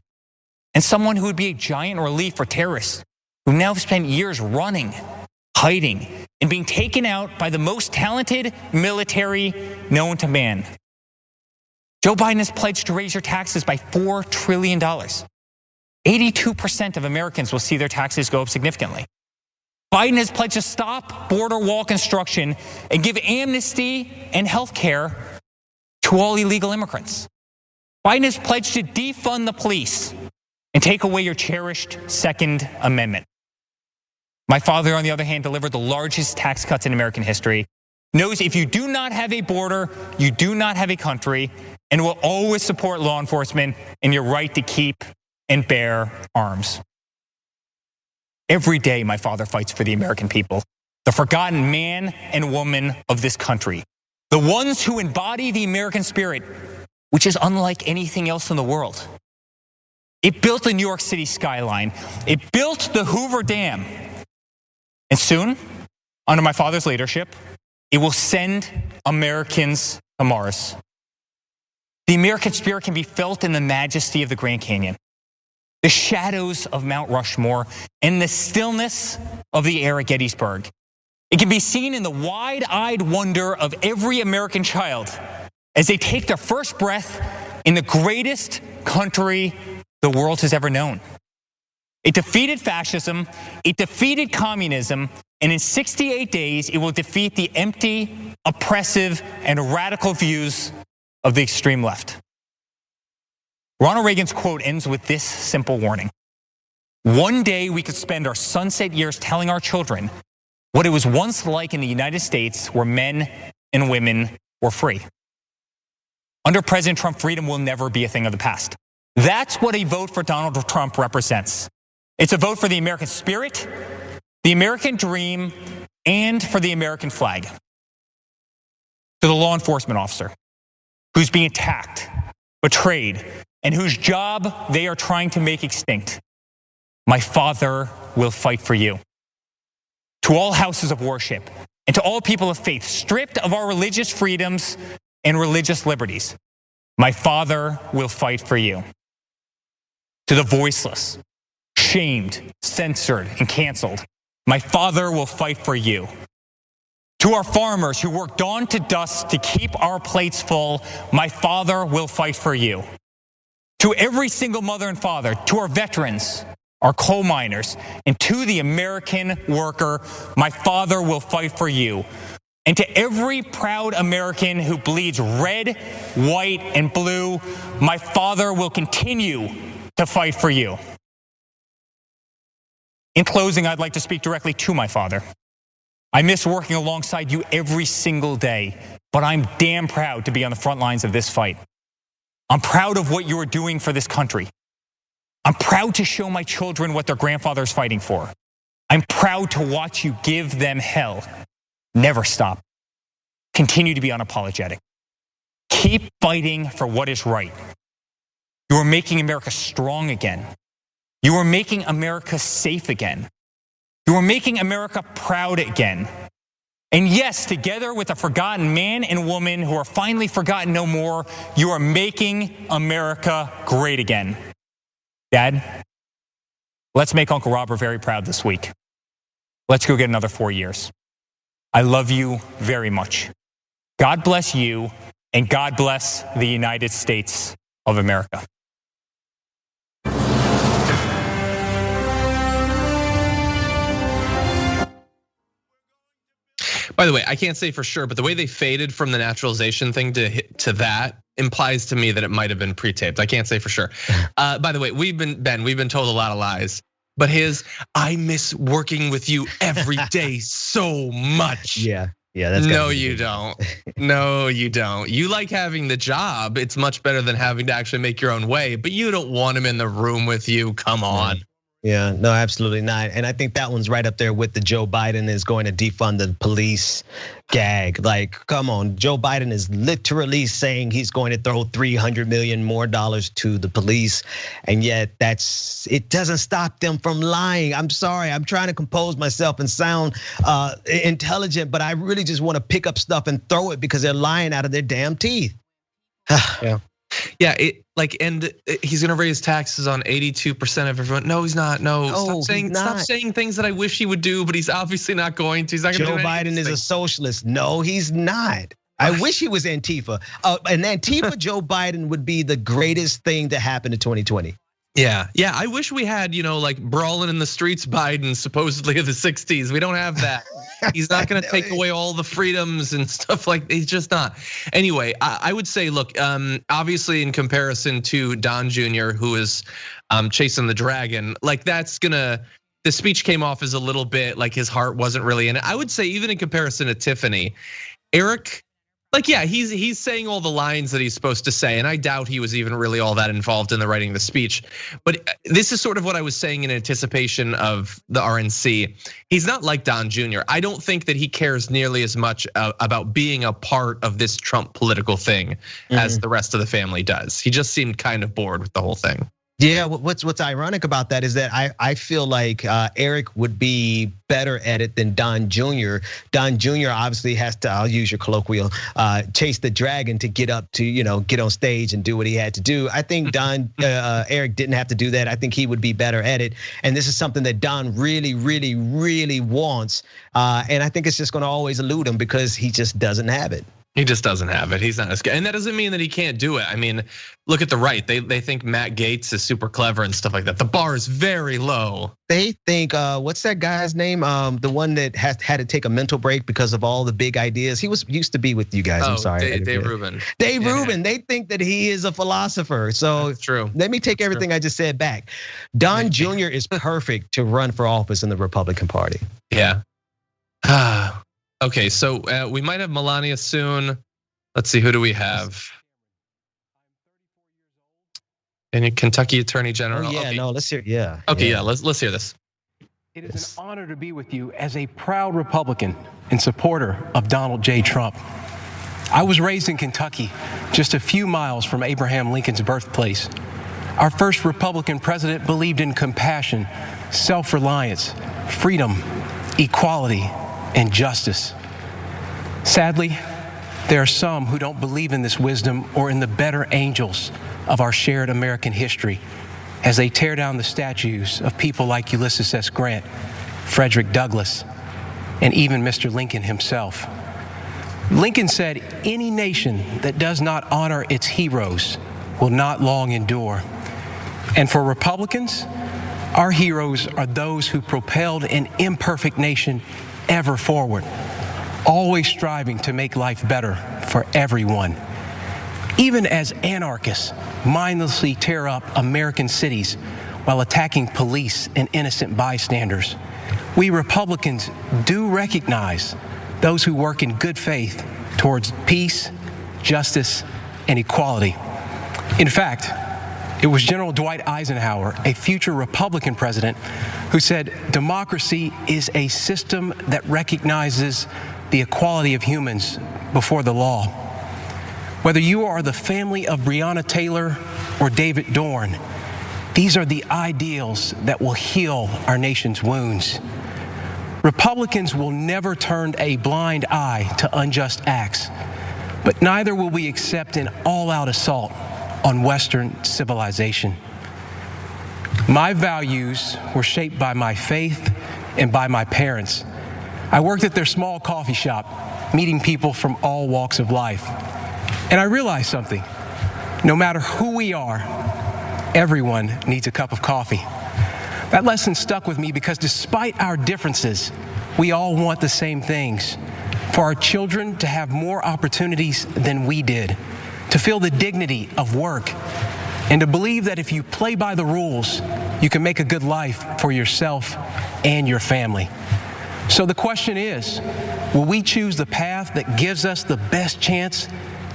and someone who would be a giant relief for terrorists who now have spent years running, hiding, and being taken out by the most talented military known to man. Joe Biden has pledged to raise your taxes by $4 trillion. 82% of Americans will see their taxes go up significantly. Biden has pledged to stop border wall construction and give amnesty and health care to all illegal immigrants. Biden has pledged to defund the police and take away your cherished Second Amendment. My father, on the other hand, delivered the largest tax cuts in American history, knows if you do not have a border, you do not have a country, and will always support law enforcement and your right to keep and bear arms. Every day, my father fights for the American people, the forgotten man and woman of this country, the ones who embody the American spirit, which is unlike anything else in the world. It built the New York City skyline. It built the Hoover Dam. And soon, under my father's leadership, it will send Americans to Mars. The American spirit can be felt in the majesty of the Grand Canyon, the shadows of Mount Rushmore, and the stillness of the air at Gettysburg. It can be seen in the wide-eyed wonder of every American child as they take their first breath in the greatest country the world has ever known. It defeated fascism, it defeated communism, and in 68 days, it will defeat the empty, oppressive, and radical views of the extreme left. Ronald Reagan's quote ends with this simple warning. One day we could spend our sunset years telling our children what it was once like in the United States where men and women were free. Under President Trump, freedom will never be a thing of the past. That's what a vote for Donald Trump represents. It's a vote for the American spirit, the American dream, and for the American flag. To the law enforcement officer who's being attacked, betrayed, and whose job they are trying to make extinct, my father will fight for you. To all houses of worship and to all people of faith stripped of our religious freedoms and religious liberties, my father will fight for you. To the voiceless, shamed, censored, and canceled, my father will fight for you. To our farmers who work dawn to dusk to keep our plates full, my father will fight for you. To every single mother and father, to our veterans, our coal miners, and to the American worker, my father will fight for you. And to every proud American who bleeds red, white, and blue, my father will continue to fight for you. In closing, I'd like to speak directly to my father. I miss working alongside you every single day, but I'm damn proud to be on the front lines of this fight. I'm proud of what you are doing for this country. I'm proud to show my children what their grandfather is fighting for. I'm proud to watch you give them hell. Never stop. Continue to be unapologetic. Keep fighting for what is right. You are making America strong again. You are making America safe again. You are making America proud again. And yes, together with a forgotten man and woman who are finally forgotten no more, you are making America great again. Dad, let's make Uncle Robert very proud this week. Let's go get another 4 years. I love you very much. God bless you, and God bless the United States of America. By the way, I can't say for sure, but the way they faded from the naturalization thing to that implies to me that it might have been pre-taped. I can't say for sure. By the way, we've been told a lot of lies. But I miss working with you every day so much. Yeah, that's no, you don't. No, you don't. You like having the job. It's much better than having to actually make your own way. But you don't want him in the room with you. Come on. Yeah, no, absolutely not. And I think that one's right up there with the Joe Biden is going to defund the police gag. Like, come on, Joe Biden is literally saying he's going to throw $300 million more to the police. And yet it doesn't stop them from lying. I'm sorry, I'm trying to compose myself and sound intelligent, but I really just want to pick up stuff and throw it because they're lying out of their damn teeth. Yeah, and he's gonna raise taxes on 82% of everyone. No, he's not. No, stop saying things that I wish he would do, but he's obviously not going to. He's not gonna do anything. Joe Biden is a socialist. No, he's not. I wish he was Antifa. An Antifa Joe Biden would be the greatest thing to happen to 2020. Yeah, I wish we had, like brawling in the streets Biden supposedly of the 60s. We don't have that. He's not gonna take away all the freedoms and stuff like he's just not. Anyway, I would say, look, obviously in comparison to Don Jr., who is chasing the dragon, like the speech came off as a little bit like his heart wasn't really in it. I would say even in comparison to Tiffany, Eric, he's saying all the lines that he's supposed to say, and I doubt he was even really all that involved in the writing of the speech. But this is sort of what I was saying in anticipation of the RNC. He's not like Don Jr. I don't think that he cares nearly as much about being a part of this Trump political thing as the rest of the family does. He just seemed kind of bored with the whole thing. Yeah, what's ironic about that is that I feel like Eric would be better at it than Don Jr. Don Jr. obviously has to, I'll use your colloquial, chase the dragon to get up to, get on stage and do what he had to do. I think Eric didn't have to do that. I think he would be better at it. And this is something that Don really, really, really wants. And I think it's just gonna always elude him because he just doesn't have it. He just doesn't have it. He's not as good. And that doesn't mean that he can't do it. I mean, look at the right. They think Matt Gaetz is super clever and stuff like that. The bar is very low. They think, what's that guy's name? The one that had to take a mental break because of all the big ideas. He used to be with you guys. I'm sorry. Dave Rubin. Dave Rubin. They think that he is a philosopher. So that's true. Let me take everything I just said back. Don Jr. is perfect to run for office in the Republican Party. Yeah. Okay, so we might have Melania soon. Let's see, who do we have? And Kentucky Attorney General. Oh, yeah, okay. No, let's hear. Yeah. Okay, yeah. Let's hear this. It is an honor to be with you as a proud Republican and supporter of Donald J. Trump. I was raised in Kentucky, just a few miles from Abraham Lincoln's birthplace. Our first Republican president believed in compassion, self-reliance, freedom, equality, and justice. Sadly, there are some who don't believe in this wisdom or in the better angels of our shared American history as they tear down the statues of people like Ulysses S. Grant, Frederick Douglass, and even Mr. Lincoln himself. Lincoln said, "Any nation that does not honor its heroes will not long endure." And for Republicans, our heroes are those who propelled an imperfect nation ever forward, always striving to make life better for everyone. Even as anarchists mindlessly tear up American cities while attacking police and innocent bystanders, we Republicans do recognize those who work in good faith towards peace, justice, and equality. In fact, it was General Dwight Eisenhower, a future Republican president, who said, "Democracy is a system that recognizes the equality of humans before the law." Whether you are the family of Breonna Taylor or David Dorn, these are the ideals that will heal our nation's wounds. Republicans will never turn a blind eye to unjust acts, but neither will we accept an all-out assault on Western civilization. My values were shaped by my faith and by my parents. I worked at their small coffee shop, meeting people from all walks of life. And I realized something. No matter who we are, everyone needs a cup of coffee. That lesson stuck with me because despite our differences, we all want the same things. For our children to have more opportunities than we did, to feel the dignity of work, and to believe that if you play by the rules, you can make a good life for yourself and your family. So the question is, will we choose the path that gives us the best chance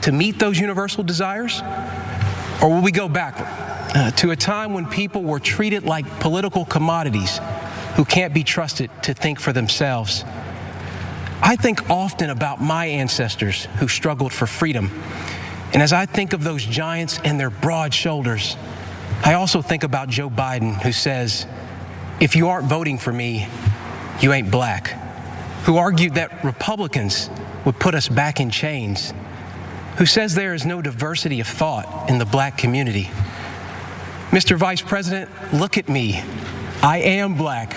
to meet those universal desires? Or will we go backward to a time when people were treated like political commodities who can't be trusted to think for themselves? I think often about my ancestors who struggled for freedom. And as I think of those giants and their broad shoulders, I also think about Joe Biden, who says, "If you aren't voting for me, you ain't black," who argued that Republicans would put us back in chains, who says there is no diversity of thought in the black community. Mr. Vice President, look at me. I am black.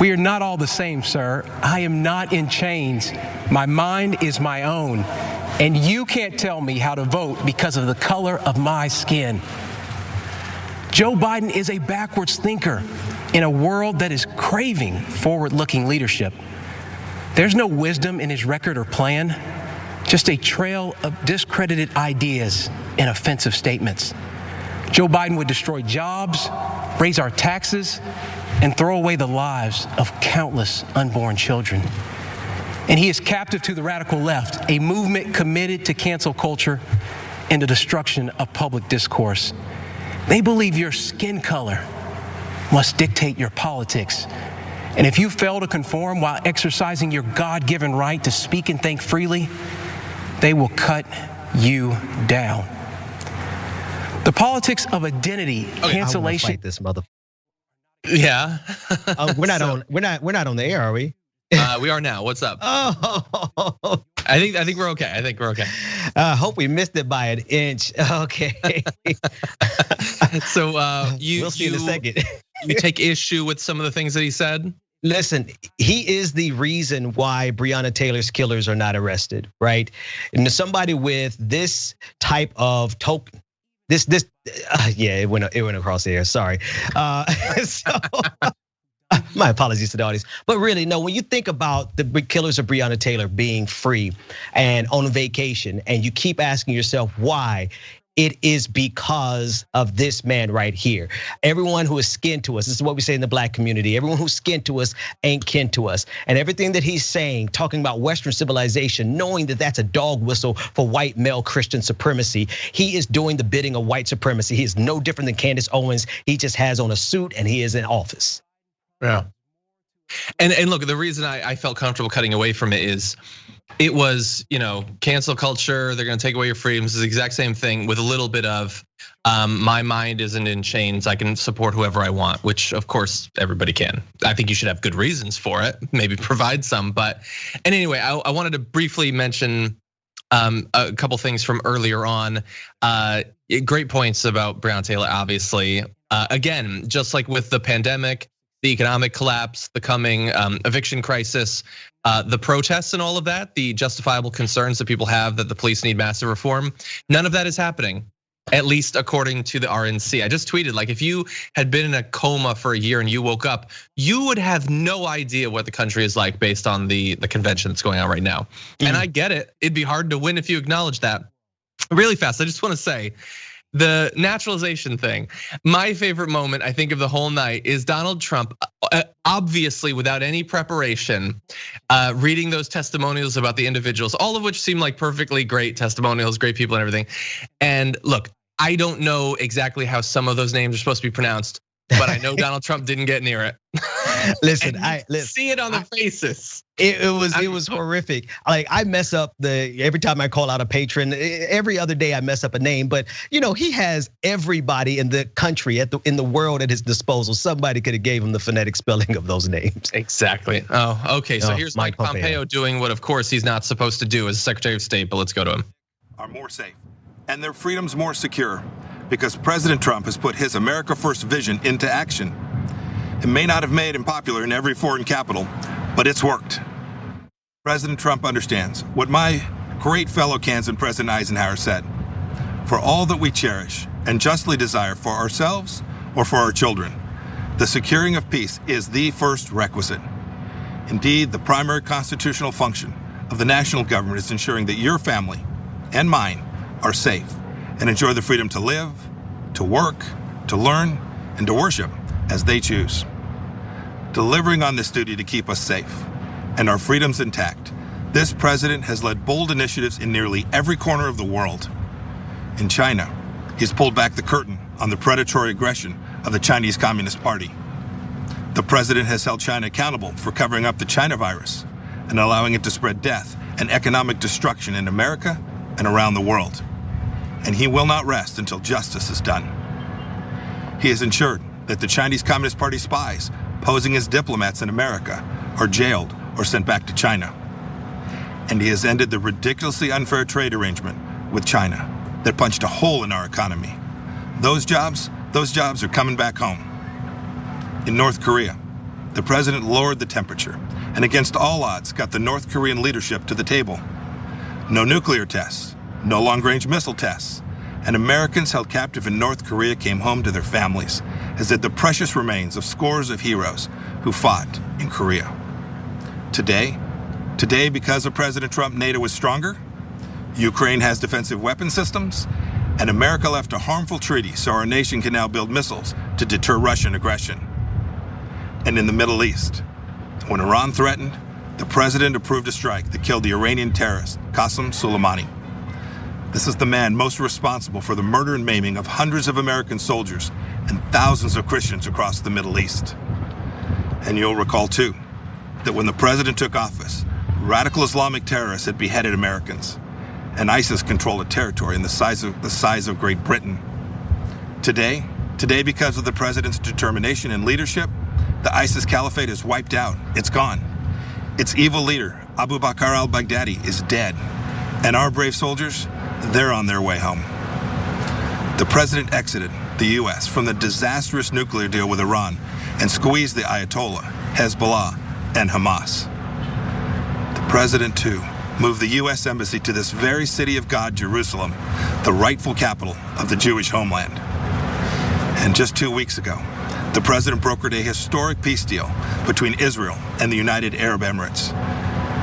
We are not all the same, sir. I am not in chains. My mind is my own. And you can't tell me how to vote because of the color of my skin. Joe Biden is a backwards thinker in a world that is craving forward-looking leadership. There's no wisdom in his record or plan, just a trail of discredited ideas and offensive statements. Joe Biden would destroy jobs, raise our taxes, and throw away the lives of countless unborn children. And he is captive to the radical left, a movement committed to cancel culture and the destruction of public discourse. They believe your skin color must dictate your politics. And if you fail to conform while exercising your God-given right to speak and think freely, they will cut you down. The politics of identity cancellation. I fight this mother. Yeah. We're not on the air, are we? We are now. What's up? Oh. I think we're okay. I think we're okay. Hope we missed it by an inch. Okay. So we'll see in a second. You take issue with some of the things that he said? Listen, he is the reason why Breonna Taylor's killers are not arrested, right? And somebody with this type of token, it went across the air. Sorry. My apologies to the audience, but really, no. When you think about the killers of Breonna Taylor being free and on vacation, and you keep asking yourself why, it is because of this man right here. Everyone who is skin to us, this is what we say in the black community, everyone who's skin to us ain't kin to us. And everything that he's saying, talking about Western civilization, knowing that that's a dog whistle for white male Christian supremacy, he is doing the bidding of white supremacy. He is no different than Candace Owens. He just has on a suit and he is in office. Yeah. And look, the reason I felt comfortable cutting away from it is it was, cancel culture, they're gonna take away your freedoms, is the exact same thing with a little bit of my mind isn't in chains, I can support whoever I want, which of course everybody can. I think you should have good reasons for it, maybe provide some, and anyway, I wanted to briefly mention a couple things from earlier on. Great points about Breonna Taylor, obviously. Again, just like with the pandemic, the economic collapse, the coming eviction crisis, the protests and all of that, the justifiable concerns that people have that the police need massive reform, none of that is happening, at least according to the RNC. I just tweeted, like, if you had been in a coma for a year and you woke up, you would have no idea what the country is like based on the convention that's going on right now. And I get it, it'd be hard to win if you acknowledge that. Really fast, I just wanna say, the naturalization thing, my favorite moment, I think, of the whole night is Donald Trump, obviously without any preparation, reading those testimonials about the individuals, all of which seem like perfectly great testimonials, great people and everything. And look, I don't know exactly how some of those names are supposed to be pronounced, but I know Donald Trump didn't get near it. Listen, see it on their faces. It was horrific. Like, I mess up every time I call out a patron, every other day I mess up a name, but he has everybody in the country in the world at his disposal. Somebody could have gave him the phonetic spelling of those names. Exactly. Oh, okay. So here's Mike Pompeo doing what, of course, he's not supposed to do as Secretary of State, but let's go to him. Are more safe and their freedoms more secure because President Trump has put his America First vision into action. It may not have made him popular in every foreign capital, but it's worked. President Trump understands what my great fellow Kansan President Eisenhower said. For all that we cherish and justly desire for ourselves or for our children, the securing of peace is the first requisite. Indeed, the primary constitutional function of the national government is ensuring that your family and mine are safe and enjoy the freedom to live, to work, to learn, and to worship as they choose. Delivering on this duty to keep us safe and our freedoms intact, this president has led bold initiatives in nearly every corner of the world. In China, he's pulled back the curtain on the predatory aggression of the Chinese Communist Party. The president has held China accountable for covering up the China virus and allowing it to spread death and economic destruction in America and around the world. And he will not rest until justice is done. He has ensured that the Chinese Communist Party spies posing as diplomats in America are jailed or sent back to China. And he has ended the ridiculously unfair trade arrangement with China that punched a hole in our economy. Those jobs are coming back home. In North Korea, the president lowered the temperature and against all odds got the North Korean leadership to the table. No nuclear tests, no long-range missile tests, and Americans held captive in North Korea came home to their families, as did the precious remains of scores of heroes who fought in Korea. Today, because of President Trump, NATO is stronger, Ukraine has defensive weapon systems, and America left a harmful treaty so our nation can now build missiles to deter Russian aggression. And in the Middle East, when Iran threatened, the president approved a strike that killed the Iranian terrorist Qasem Soleimani. This is the man most responsible for the murder and maiming of hundreds of American soldiers and thousands of Christians across the Middle East. And you'll recall too, that when the president took office, radical Islamic terrorists had beheaded Americans, and ISIS controlled a territory in the size of Great Britain. Today, because of the president's determination and leadership, the ISIS caliphate is wiped out. It's gone. Its evil leader, Abu Bakr al-Baghdadi, is dead. And our brave soldiers, they're on their way home. The president exited the US from the disastrous nuclear deal with Iran and squeezed the Ayatollah, Hezbollah, and Hamas. The president, too, moved the U.S. Embassy to this very city of God, Jerusalem, the rightful capital of the Jewish homeland. And just 2 weeks ago, the president brokered a historic peace deal between Israel and the United Arab Emirates.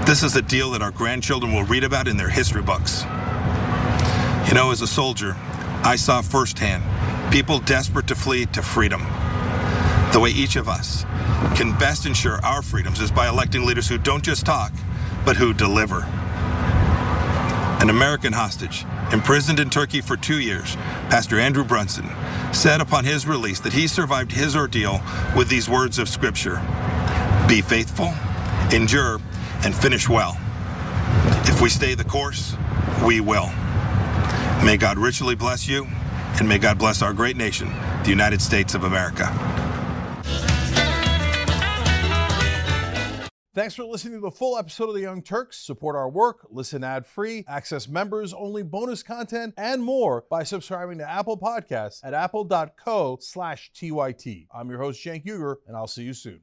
This is a deal that our grandchildren will read about in their history books. You know, as a soldier, I saw firsthand people desperate to flee to freedom. The way each of us can best ensure our freedoms is by electing leaders who don't just talk, but who deliver. An American hostage, imprisoned in Turkey for 2 years, Pastor Andrew Brunson, said upon his release that he survived his ordeal with these words of Scripture: "Be faithful, endure, and finish well. If we stay the course, we will." May God richly bless you, and may God bless our great nation, the United States of America. Thanks for listening to the full episode of The Young Turks. Support our work, listen ad-free, access members-only bonus content, and more by subscribing to Apple Podcasts at apple.co/TYT. I'm your host, Cenk Uygur, and I'll see you soon.